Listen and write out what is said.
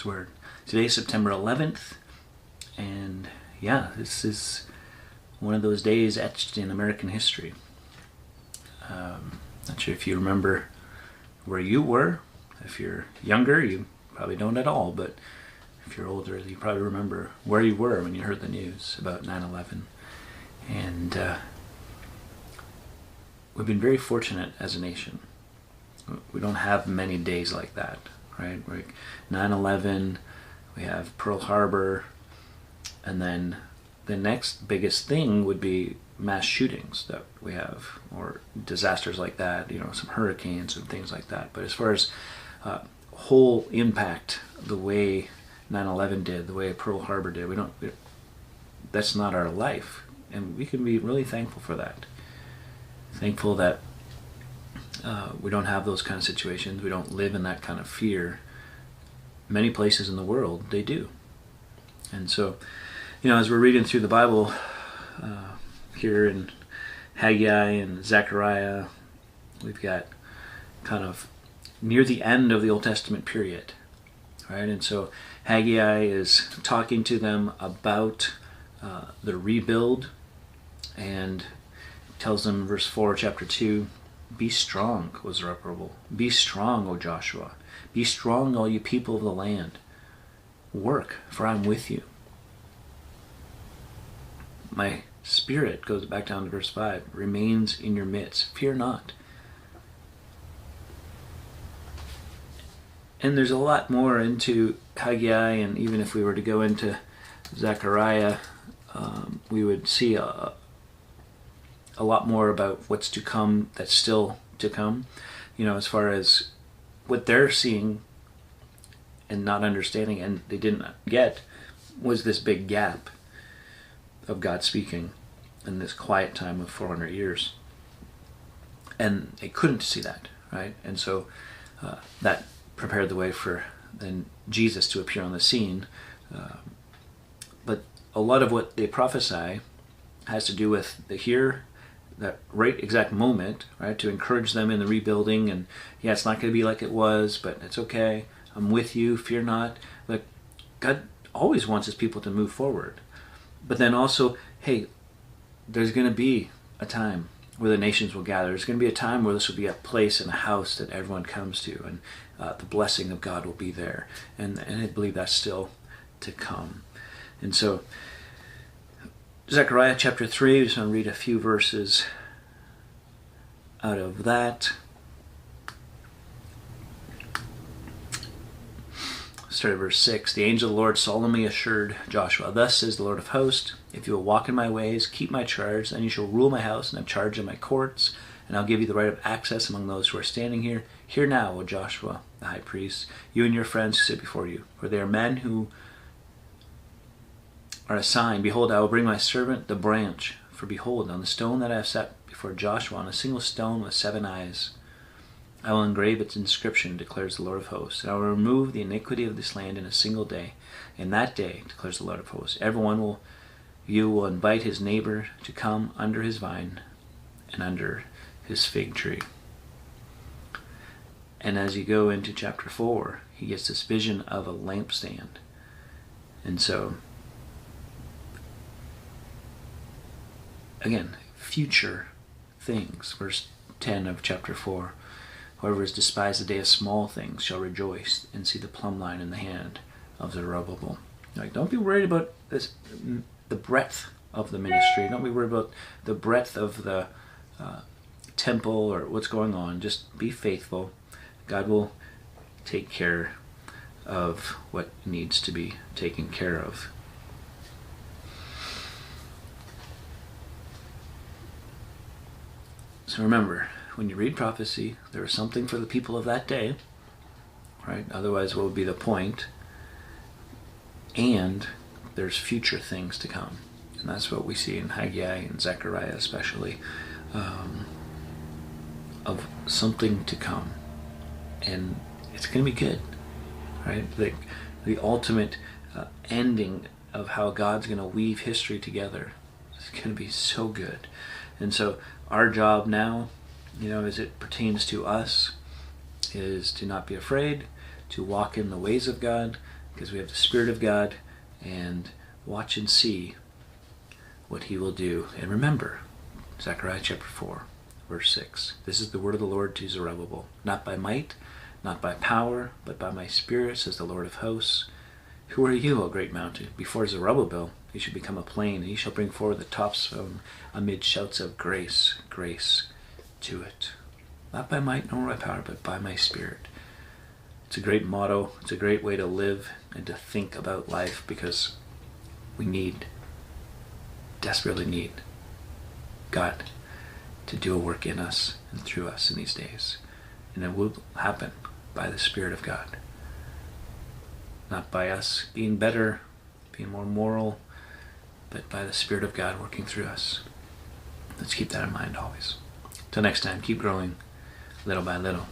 Word. Today is September 11th, and yeah, this is one of those days etched in American history. Not sure if you remember where you were. If you're younger, you probably don't at all, but if you're older, you probably remember where you were when you heard the news about 9/11. And we've been very fortunate as a nation. We don't have many days like that, right? Like 9/11, we have Pearl Harbor, and then the next biggest thing would be mass shootings that we have, or disasters like that, some hurricanes and things like that. But as far as whole impact, the way 9/11 did, the way Pearl Harbor did, that's not our life. And we can be really thankful for that. Thankful that we don't have those kind of situations. We don't live in that kind of fear. Many places in the world, they do. And so, as we're reading through the Bible here in Haggai and Zechariah, we've got kind of near the end of the Old Testament period, right? And so Haggai is talking to them about the rebuild, and tells them in verse 4, chapter 2, "Be strong, O Zerubbabel. Be strong, O Joshua. Be strong, all you people of the land. Work, for I am with you. My spirit," goes back down to verse 5, "remains in your midst. Fear not." And there's a lot more into Haggai, and even if we were to go into Zechariah, we would see a lot more about what's to come, that's still to come, as far as what they're seeing and not understanding, and they didn't get, was this big gap of God speaking in this quiet time of 400 years. And they couldn't see that, right? And so that prepared the way for then Jesus to appear on the scene. But a lot of what they prophesy has to do with the here, that right exact moment, right, to encourage them in the rebuilding. And yeah, it's not going to be like it was, but it's okay. I'm with you. Fear not. Like, God always wants his people to move forward. But then also, hey, there's going to be a time where the nations will gather. There's going to be a time where this will be a place and a house that everyone comes to, and the blessing of God will be there. And I believe that's still to come. And so, Zechariah chapter 3, I just want to read a few verses out of that. Start at verse 6. "The angel of the Lord solemnly assured Joshua, 'Thus says the Lord of hosts, if you will walk in my ways, keep my charge, then you shall rule my house and have charge of my courts, and I'll give you the right of access among those who are standing here. Hear now, O Joshua, the high priest, you and your friends who sit before you, for they are men who are a sign. Behold, I will bring my servant the branch, for behold, on the stone that I have set before Joshua, on a single stone with 7 eyes, I will engrave its inscription, declares the Lord of hosts. And I will remove the iniquity of this land in a single day. In that day, declares the Lord of hosts, you will invite his neighbor to come under his vine and under his fig tree.'" And as you go into chapter 4, he gets this vision of a lampstand. And so, again, future things. Verse 10 of chapter 4. "Whoever has despised the day of small things shall rejoice and see the plumb line in the hand of Zerubbabel." Like, don't be worried about this, the breadth of the ministry. Don't be worried about the breadth of the temple or what's going on. Just be faithful. God will take care of what needs to be taken care of. So remember, when you read prophecy, there is something for the people of that day, right? Otherwise, what would be the point? And there's future things to come. And that's what we see in Haggai and Zechariah especially, of something to come. And it's going to be good, right? The ultimate ending of how God's going to weave history together is going to be so good. And so our job now, as it pertains to us, is to not be afraid, to walk in the ways of God, because we have the Spirit of God, and watch and see what he will do. And remember, Zechariah chapter 4, verse 6. This is the word of the Lord to Zerubbabel. Not by might, not by power, but by my Spirit, says the Lord of hosts. Who are you, O great mountain? Before Zerubbabel, you shall become a plain, and he shall bring forward the tops from amid shouts of grace, grace to it. Not by might nor by power, but by my Spirit. It's a great motto. It's a great way to live and to think about life, because we desperately need God to do a work in us and through us in these days. And it will happen by the Spirit of God. Not by us being better, being more moral, but by the Spirit of God working through us. Let's keep that in mind always. Till next time, keep growing little by little.